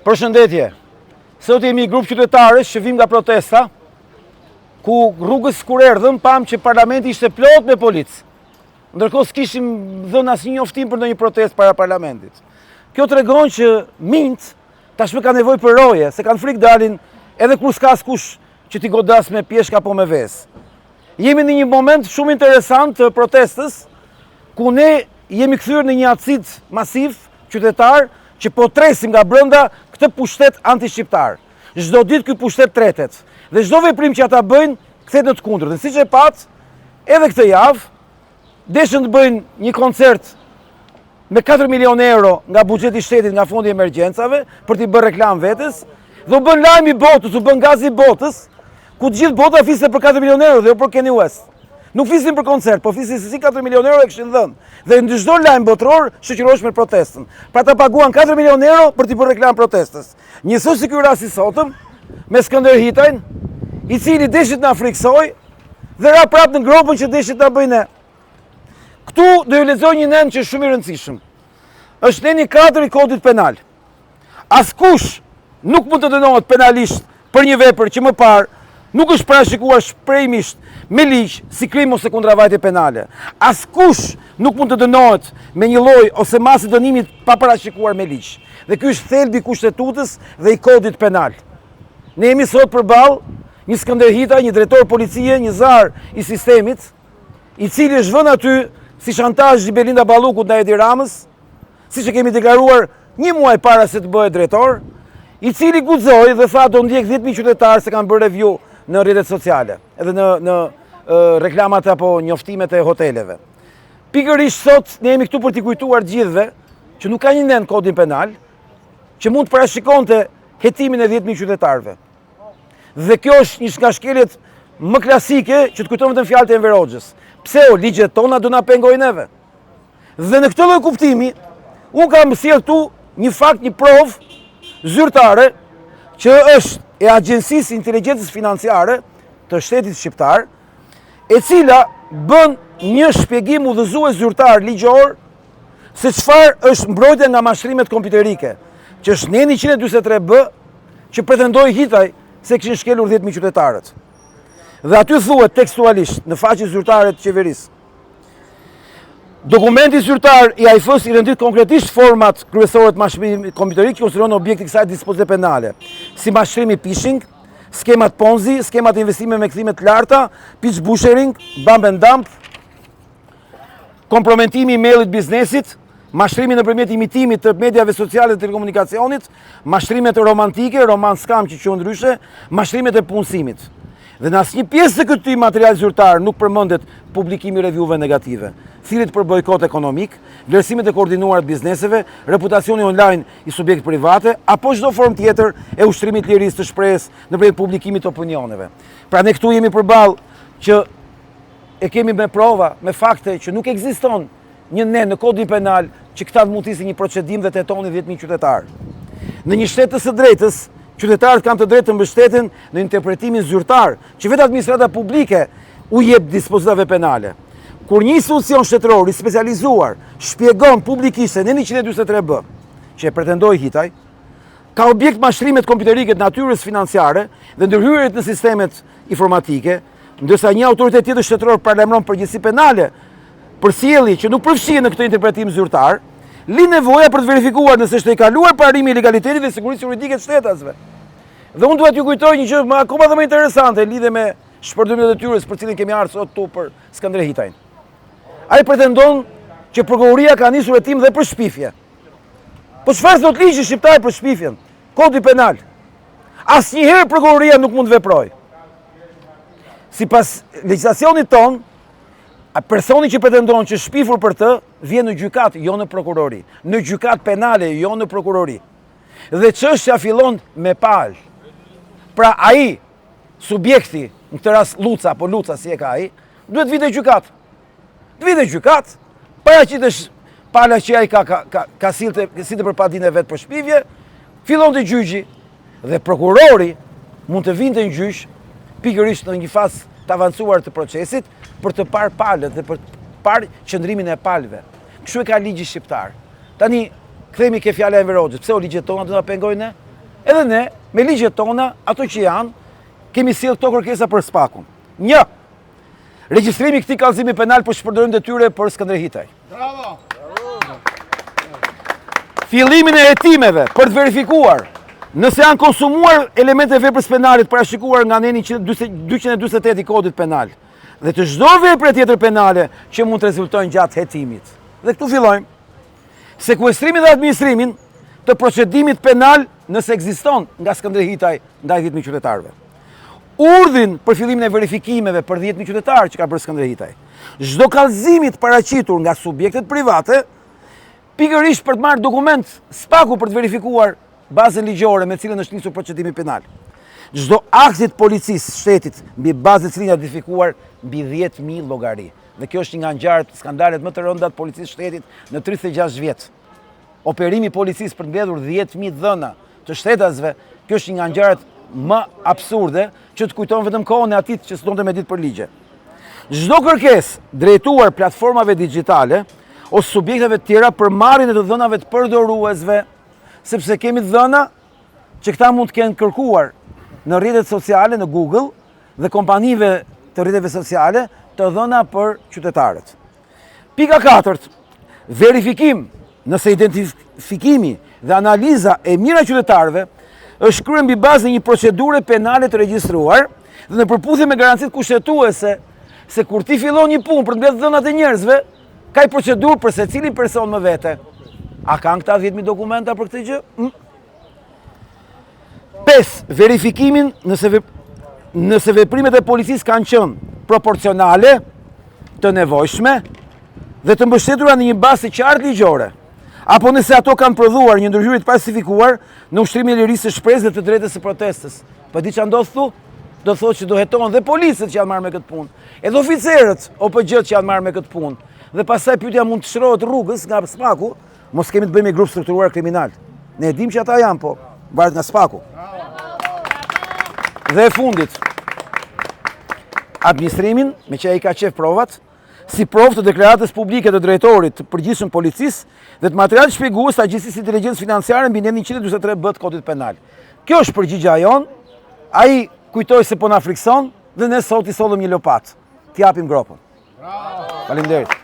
Përshëndetje. Sot jemi grup qytetarësh që vim nga protesta, ku rrugës kur erdhëm pam që parlamenti ishte plot me policë. Ndërkohë s'kishim dhënë asnjë njoftim për ndonjë protestë para parlamentit. Kjo tregon që minjt tashmë kanë nevojë për roje, se kanë frikë dalin edhe kur s'ka askush që t'i godas me pjeshk apo me vezë. Jemi në një moment shumë interesant të protestës, ku ne jemi kthyer në një acid masiv qytetar që po tresim nga brenda këtë pushtet anti-shqiptar. Çdo ditë ky pushtet tretet dhe çdo veprim që ata bëjnë kthehet në të kundërtën. Siç e pat, edhe këtë javë deshën të bëjnë një koncert me 4 milion euro nga buxheti i shtetit, nga fondi i emergjencave, për t'i bërë reklam vetes, dhe u bën lajm i botës, u bën gaz i botës, ku të gjithë bota flisën për 4 milion euro dhe jo për Kanye West. Nuk flisin për koncert, po flisin se si 4 milion euro e kishin dhënë. Dhe në çdo lajm botror shoqërohesh me protestën. Pra ta paguan 4 milion euro për t'i bërë reklam protestës. Njësoj si ky rast i sotëm, me Skënder Hitajn, i cili deshit na friksoj dhe ra prap në gropën që deshit ta bëjnë ne. Këtu do ju lexoj një nen që është shumë i rëndësishëm. Është neni 4 i kodit penal. Askush nuk mund të dënohet penalisht për një vepër që më parë nuk është parashikuar shprehmisht me ligj si krim ose kundravajtje penale. Askush nuk mund të dënohet me një lloj ose masë dënimit pa parashikuar me ligj. Dhe ky është thelbi i kushtetutës dhe i kodit penal. Ne jemi sot përballë një Skënder Hitaj, një drejtor policie, një zar i sistemit, i cili është vënë aty si shantazh i Belinda Ballukut ndaj Edi Ramës, siç e kemi deklaruar një muaj para se të bëhet drejtor, i cili guxoi dhe tha do ndjek 10.000 qytetarë se kanë bërë review në rrjetet sociale, edhe në reklamat apo njoftimet e hoteleve. Pikërisht sot ne jemi këtu për t'i kujtuar gjithëve që nuk ka një nen kodin penal që mund të parashikonte hetimin e 10.000 qytetarëve. Dhe kjo është një nga shkeljet më klasike që të kujtojmë të në fjalët e Enver Hoxhës. Pse ligjet tona do na pengojnë neve? Dhe në këtë lloj kuptimi, unë kam sjellë këtu një fakt, një provë zyrtare që është e Agjencisë Inteligjencës Financiare të Shtetit Shqiptar, e cila bën një shpjegim udhëzues zyrtar ligjor se çfarë është mbrojtja nga mashtrimet kompjuterike, që është neni 143B që pretendoi Hitaj se kishin shkelur 10.000 qytetarët. Dhe aty thuhet tekstualisht në faqen zyrtare të qeverisë: dokumenti zyrtar i AIF-s i rendit konkretisht format kryesore të mashtrimit kompjuterik që konsiderohen objekti i kësaj dispozite penale, si mashtrimi phishing, skemat Ponzi, skemat investime me kthime të larta, pitch bushering, bump and dump, kompromitimi i emailit biznesit, mashtrimi nëpërmjet imitimit të mediave sociale dhe telekomunikacionit, mashtrimet romantike, roman scam që quhen ndryshe, mashtrimet e punësimit. Dhe në asnjë pjesë të këtij materiali zyrtar nuk përmendet publikimi i revieweve negative, thirrjet për bojkot ekonomik, vlerësimet e koordinuara të bizneseve, reputacioni online i subjekt private, apo çdo formë tjetër e ushtrimit të lirisë të shprehjes nëpërmjet publikimit të opinioneve. Pra ne këtu jemi përballë që e kemi me prova, me fakte që nuk ekziston një nen në kodin penal që këta të mundësisë një procedim dhe tetoni 10.000 qytetarë. Në një shtet të së drejtës, qytetarët kanë të drejtë të mbështeten në interpretimin zyrtar, që vetë administrata publike u jep dispozitave penale. Kur një institucion shtetëror i specializuar shpjegon publikisht se neni 143B, që e pretendoi Hitaj, ka objekt mashtrimet kompjuterike të natyrës financiare dhe ndërhyrjet në sistemet informatike, ndërsa një autoritet tjetër shtetëror paralajmëron përgjegjësi penale për sjellje që nuk përfshihen në këtë interpretim zyrtar, li nevoja për të verifikuar nëse është i kaluar parimi i legalitetit dhe sigurisë juridike të shtetasve. Dhe unë duhet t'ju kujtoj një gjë akoma dhe më interesante lidhe me shpërdorim të detyrës për cilin kemi ardhur sot tu për Skënder Hitajin. Ai pretendon që prokuroria ka nisur hetim dhe për shpifje. Po çfarë thot ligji shqiptar për shpifjen? Kodi penal. Asnjëherë prokuroria nuk mund të veprojë. Sipas legjislacionit ton, personi që pretendon që shpifur për të vjen në gjykat, jo në prokurori. Në gjykat penale, jo në prokurori. Dhe çështja fillon me palë. Pra ai, subjekti, në këtë rast Luca, po Luca si e ka ai, duhet vite gjykat. Vite gjykat, paraqitesh pala që ai ka sillte për padin e vet për shpifje, fillon të gjyqi dhe prokurori mund të vinte në gjyq pikërisht në një fazë të avancuar të procesit për të parë palët dhe për të parë qëndrimin e palëve. Kështu e ka ligji shqiptar. Tani kthehemi ke fjala e Enver Hoxhës. Pse o ligjet tona do na pengojnë ne? Edhe ne, me ligjet tona, ato që janë, kemi sjellë këto kërkesa për Spakun. 1. Regjistrimi i këtij kallëzimi penal për shpërdorim detyre për Skënderij Hitaj. Bravo! Fillimin e hetimeve për të verifikuar nëse janë konsumuar elemente e veprës penale të parashikuar nga neni 248 i kodit penal dhe të çdo vepre tjetër penale që mund të rezultojnë gjatë hetimit. Dhe këtu fillojmë. Sekuestrimin dhe administrimin të procedimit penal nëse ekziston nga Skënderij Hitaj ndaj 10.000 qytetarëve. Urdhin për fillimin e verifikimeve për 10.000 qytetarë që ka bërë Skënderij Hitaj. Çdo kallëzimi të paraqitur nga subjektet private, pikërisht për të marrë dokument Spaku për të verifikuar bazën ligjore me cilën është nisur procedimi penal. Çdo akti të policisë shtetit mbi bazën e cilën është identifikuar mbi 10.000 llogari. Dhe kjo është një nga ngjarjet skandalet më të rënda të policisë shtetit në 36 vjet. Operimi i policisë për të mbledhur 10.000 dhëna të shtetasve, kjo është një nga ngjarjet më absurde që të kujton vetëm kohën e atit që s'donte me ditë për ligje. Çdo kërkesë drejtuar platformave digjitale ose subjekteve të tjera për marrjen e të dhënave të përdoruesve, sepse kemi dhëna që këta mund të kenë kërkuar në rrjetet sociale, në Google dhe kompanive të rrjeteve sociale të dhëna për qytetarët. Pika 4. Verifikim nëse identifikimi dhe analiza e mira e qytetarëve është kryer mbi bazën e një procedure penale të regjistruar dhe në përputhje me garancitë kushtetuese se kur ti fillon një punë për të mbledhur dhënat e njerëzve, ka një procedurë për secilin person më vete. A kanë këta 10.000 dokumenta për këtë gjë? 5. Verifikimin nëse veprimet e policisë kanë qenë proporcionale, të nevojshme dhe të mbështetura në një bazë të qartë ligjore, apo nëse ato kanë prodhuar një ndërhyrje të pasifikuar në ushtrimin e lirisë së shpresës dhe të drejtës së protestës. Po di çfarë ndodh këtu? Do thotë që do hetohen dhe policët që janë marrë me këtë punë, edhe oficerët OPG-t që janë marrë me këtë punë. Dhe pastaj pyetja mund të shtrohet rrugës nga Spaku, mos kemi të bëjmë me grup strukturuar kriminal. Ne e dim që ata janë, po varet nga Spaku. Dhe e fundit, administrimin me që ai ka qef provat, si provë të deklaratës publike të drejtorit të përgjithshëm policisë dhe të materialit shpjegues të Agjencisë Inteligjencës Financiare mbi nenin 143B të Kodit Penal. Kjo është përgjigjja jon. Ai kujtoi se po na frikson dhe ne sot i sollëm një lopat. T'japim gropën. Faleminderit.